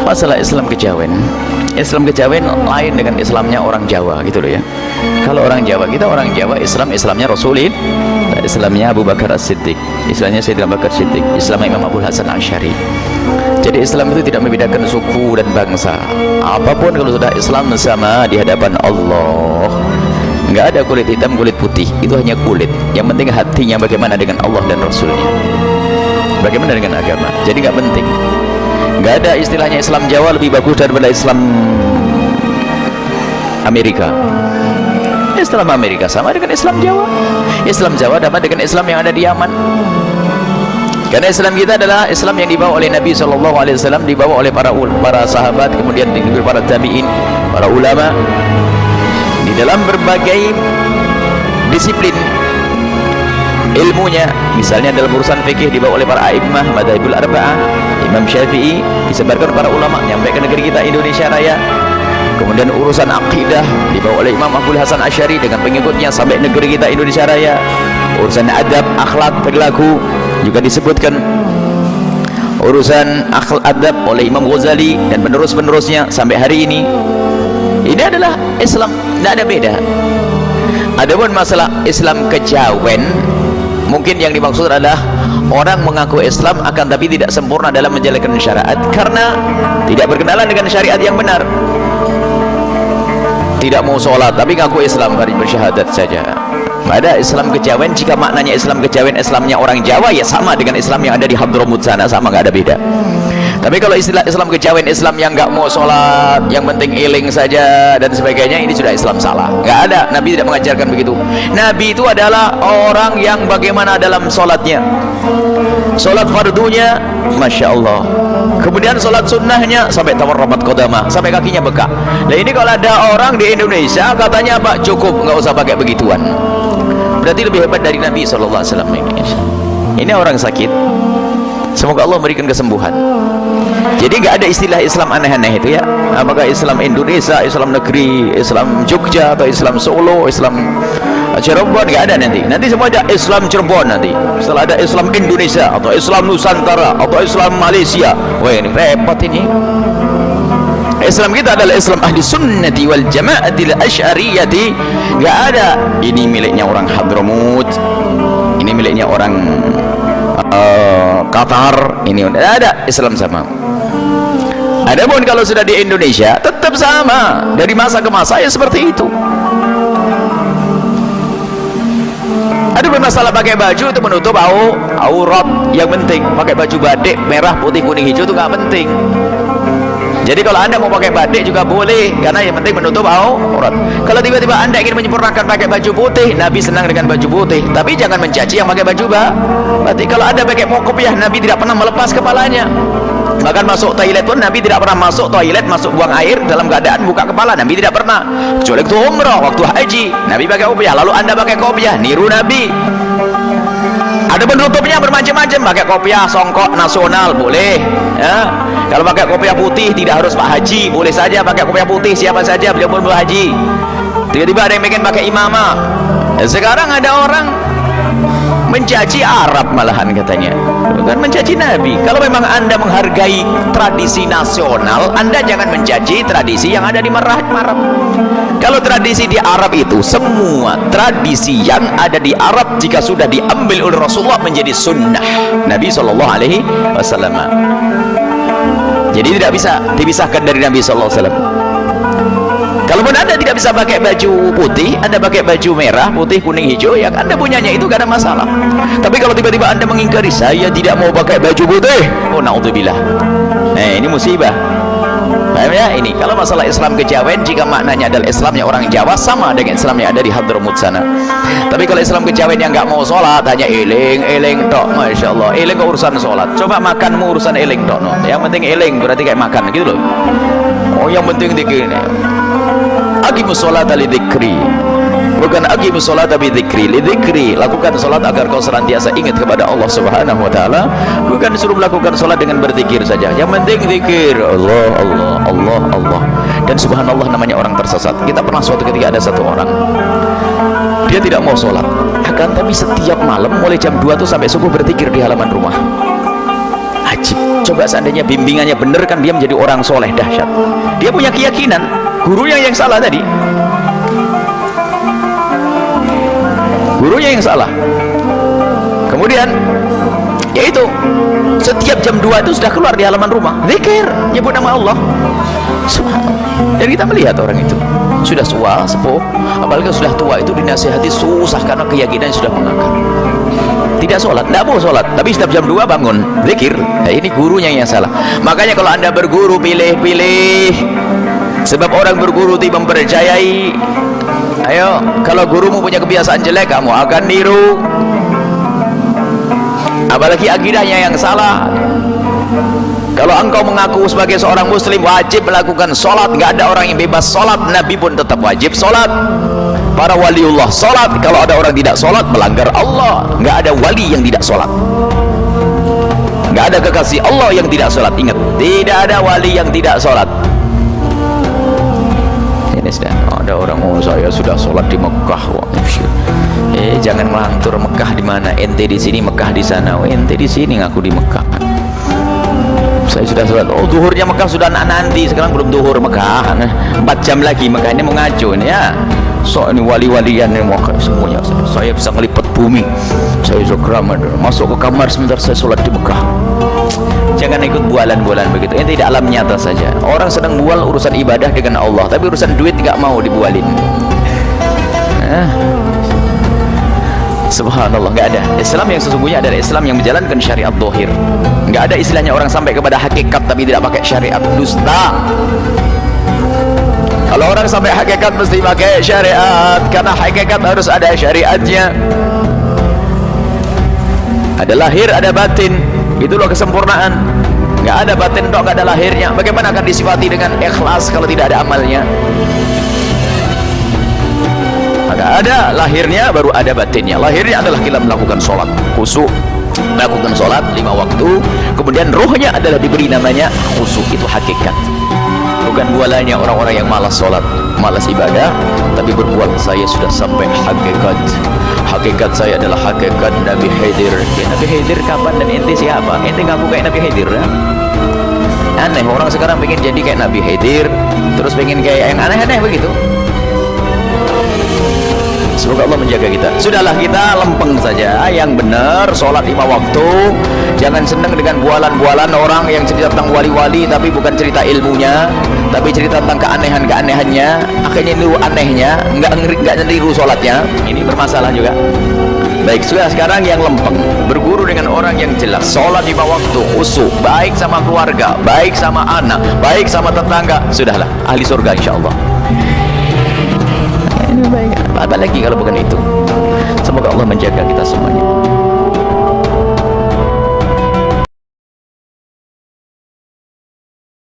masalah Islam kejawen lain dengan Islamnya orang Jawa gitu loh ya. Kalau orang Jawa, kita orang Jawa, Islamnya Rasulullah, Islamnya Abu Bakar As-Siddiq, Islamnya Sayyidina Abu Bakar Siddiq, Islamnya Imam Abu Hasan Asy'ari. Jadi Islam itu tidak membedakan suku dan bangsa. Apapun kalau sudah Islam sama di hadapan Allah. Nggak ada kulit hitam, kulit putih, itu hanya kulit. Yang penting hatinya bagaimana dengan Allah dan Rasulnya, bagaimana dengan agama. Jadi nggak penting. Nggak ada istilahnya Islam Jawa lebih bagus daripada Islam Amerika. Islam Amerika sama dengan Islam Jawa. Islam Jawa sama dengan Islam yang ada di Yaman. Karena Islam kita adalah Islam yang dibawa oleh Nabi SAW, dibawa oleh para sahabat, kemudian dibawa para tabi'in, para ulama, di dalam berbagai disiplin ilmunya. Misalnya dalam urusan fikih dibawa oleh para a'immah madzhabul arba'ah, Imam Syafi'i, disebarkan para ulama nyampe ke negeri kita Indonesia Raya. Kemudian urusan akidah dibawa oleh Imam Abu Hasan Asy'ari dengan pengikutnya sampai negeri kita Indonesia Raya. Urusan adab, akhlak, perilaku juga disebutkan. Urusan akhlak adab oleh Imam Ghazali dan penerus-penerusnya sampai hari ini. Ini adalah Islam, tidak ada beda. Adapun masalah Islam kejawen, mungkin yang dimaksud adalah orang mengaku Islam akan tapi tidak sempurna dalam menjalankan syariat karena tidak berkenalan dengan syariat yang benar. Tidak mau sholat tapi ngaku Islam, bersyahadat saja. Ada Islam kejawen, jika maknanya Islam kejawen Islamnya orang Jawa, ya sama dengan Islam yang ada di Hadramut sana, sama, nggak ada beda. Tapi kalau istilah Islam kejawen, Islam yang nggak mau sholat, yang penting iling saja dan sebagainya, ini sudah Islam salah. Nggak ada, Nabi tidak mengajarkan begitu. Nabi itu adalah orang yang bagaimana dalam sholatnya. Sholat fardunya, Masya Allah. Kemudian sholat sunnahnya sampai tawarramat qadamah, sampai kakinya bekak. Nah ini kalau ada orang di Indonesia katanya Pak cukup, nggak usah pakai begituan. Berarti lebih hebat dari Nabi SAW ini. Ini orang sakit, semoga Allah memberikan kesembuhan. Jadi nggak ada istilah Islam aneh-aneh itu ya. Apakah Islam Indonesia, Islam negeri, Islam Jogja atau Islam Solo, Islam Cirebon, nggak ada nanti. Nanti semua ada Islam Cirebon nanti. Setelah ada Islam Indonesia atau Islam Nusantara atau Islam Malaysia. Wah ini repot ini. Islam kita adalah Islam ahli sunnati wal jama'ati al-asy'ariyati. Nggak ada ini miliknya orang Hadramut, ini miliknya orang Qatar, ini nggak ada. Islam sama. Adapun kalau sudah di Indonesia tetap sama, dari masa ke masa ya seperti itu. Ada masalah pakai baju itu menutup aurat, yang penting pakai baju batik merah putih kuning hijau itu nggak penting. Jadi kalau anda mau pakai batik juga boleh, karena yang penting menutup aurat. Kalau tiba-tiba anda ingin menyempurnakan pakai baju putih, Nabi senang dengan baju putih, tapi jangan mencaci yang pakai baju batik. Kalau anda pakai kopiah, Nabi tidak pernah melepas kepalanya. Bahkan masuk toilet pun Nabi tidak pernah masuk toilet, masuk buang air dalam keadaan buka kepala, Nabi tidak pernah. Kecuali waktu umrah, waktu haji, Nabi pakai kopiah. Lalu anda pakai kopiah, niru Nabi. Ada penutupnya bermacam-macam, pakai kopiah songkok nasional boleh ya. Kalau pakai kopiah putih tidak harus Pak Haji, boleh saja pakai kopiah putih siapa saja, beliau pun berhaji. Tiba-tiba ada yang bikin pakai imamah. Sekarang ada orang mencaci Arab malahan katanya, bukan mencaci Nabi. Kalau memang anda menghargai tradisi nasional, anda jangan mencaci tradisi yang ada di Arab. Kalau tradisi di Arab itu, semua tradisi yang ada di Arab jika sudah diambil oleh Rasulullah menjadi sunnah Nabi SAW. Jadi tidak bisa dipisahkan dari Nabi SAW. Kalaupun anda tidak bisa pakai baju putih, anda pakai baju merah, putih, kuning, hijau, yang anda punyanya itu gak ada masalah. Tapi kalau tiba-tiba anda mengingkari, saya tidak mau pakai baju putih, oh naudzubillah, ini musibah. Paham ya? Ini kalau masalah Islam kejawen, jika maknanya adalah Islamnya orang Jawa, sama dengan Islam yang ada di Hadramut sana. Tapi kalau Islam kejawen yang nggak mau sholat, hanya eling tok, Masya Allah, eling ke urusan sholat. Coba makanmu urusan eling tok, no. Yang penting eling berarti kayak makan gitu loh. Oh yang penting dikini aqimus sholata lidzikri, bukan aqimus sholata bidzikri, lidzikri. Lakukan sholat agar kau senantiasa ingat kepada Allah Subhanahu wa taala, bukan disuruh melakukan sholat dengan berzikir saja. Yang penting zikir Allah Allah Allah Allah. Dan subhanallah, namanya orang tersesat. Kita pernah suatu ketika ada satu orang, dia tidak mau sholat, akan tapi setiap malam mulai jam 2 tuh sampai subuh berzikir di halaman rumah. Ajib. Coba seandainya bimbingannya benar, kan dia menjadi orang soleh dahsyat. Dia punya keyakinan gurunya yang salah tadi, gurunya yang salah. Kemudian yaitu setiap jam 2 itu sudah keluar di halaman rumah zikir, nyebut nama Allah. Subhanallah. Dan kita melihat orang itu sudah tua, sepuh, apalagi sudah tua itu dinasihati susah karena keyakinan sudah mengakar. Tidak sholat, tidak mau sholat, tapi setiap jam 2 bangun zikir. Nah, ini gurunya yang salah. Makanya kalau anda berguru, pilih-pilih. Sebab orang berguru itu mempercayai. Ayo, kalau gurumu punya kebiasaan jelek, kamu akan niru. Apalagi akidahnya yang salah. Kalau engkau mengaku sebagai seorang muslim wajib melakukan sholat, nggak ada orang yang bebas sholat, Nabi pun tetap wajib sholat, para waliullah sholat. Kalau ada orang tidak sholat melanggar Allah. Nggak ada wali yang tidak sholat, nggak ada kekasih Allah yang tidak sholat. Ingat, tidak ada wali yang tidak sholat. Ini sudah ada orang, oh saya sudah sholat di Mekah. Wah, jangan melantur. Mekah di mana? Ente di sini, Mekah di sana. Oh, ente di sini, ngaku di Mekah. Saya sudah sholat. Oh, zuhurnya Mekah sudah nanti. Sekarang belum zuhur Mekah. 4 jam lagi Mekah. Ini mau ngaco ini ya. So ini wali-walian yang mau semuanya. Saya bisa ngelipat bumi. Saya Zograman masuk ke kamar sebentar, saya sholat di Mekah. Jangan ikut bualan-bualan begitu. Ini tidak alam nyata saja. Orang sedang bual urusan ibadah dengan Allah, tapi urusan duit nggak mau dibualin. Subhanallah, nggak ada. Islam yang sesungguhnya adalah Islam yang menjalankan syariat zahir. Nggak ada istilahnya orang sampai kepada hakikat tapi tidak pakai syariat, dusta. Kalau orang sampai hakikat mesti pakai syariat, karena hakikat harus ada syariatnya. Ada lahir, ada batin. Itulah kesempurnaan. Nggak ada batin, nggak ada lahirnya. Bagaimana akan disifati dengan ikhlas kalau tidak ada amalnya? Maka ada lahirnya, baru ada batinnya. Lahirnya adalah kita melakukan sholat khusyuk, melakukan sholat 5 waktu. Kemudian rohnya adalah diberi namanya khusyuk. Itu hakikat. Bukan bualannya orang-orang yang malas sholat, malas ibadah, tapi berbual saya sudah sampai hakikat. Hakikat saya adalah hakikat Nabi Khidir. Ya, Nabi Khidir kapan dan ente siapa? Ente ngaku kayak Nabi Khidir ya? Aneh, orang sekarang pengen jadi kayak Nabi Khidir, terus pengen kayak yang aneh-aneh begitu. Semoga Allah menjaga kita. Sudahlah, kita lempeng saja yang benar, sholat 5 waktu. Jangan senang dengan bualan-bualan orang yang cerita tentang wali-wali tapi bukan cerita ilmunya, tapi cerita tentang keanehan-keanehannya. Akhirnya niru anehnya, nggak niru sholatnya. Ini bermasalah juga. Baik, sudah sekarang yang lempeng, berguru dengan orang yang jelas, sholat 5 waktu, khusyuk, baik sama keluarga, baik sama anak, baik sama tetangga. Sudahlah, ahli surga insyaallah. Ini baik. Apa lagi kalau bukan itu? Semoga Allah menjaga kita semuanya.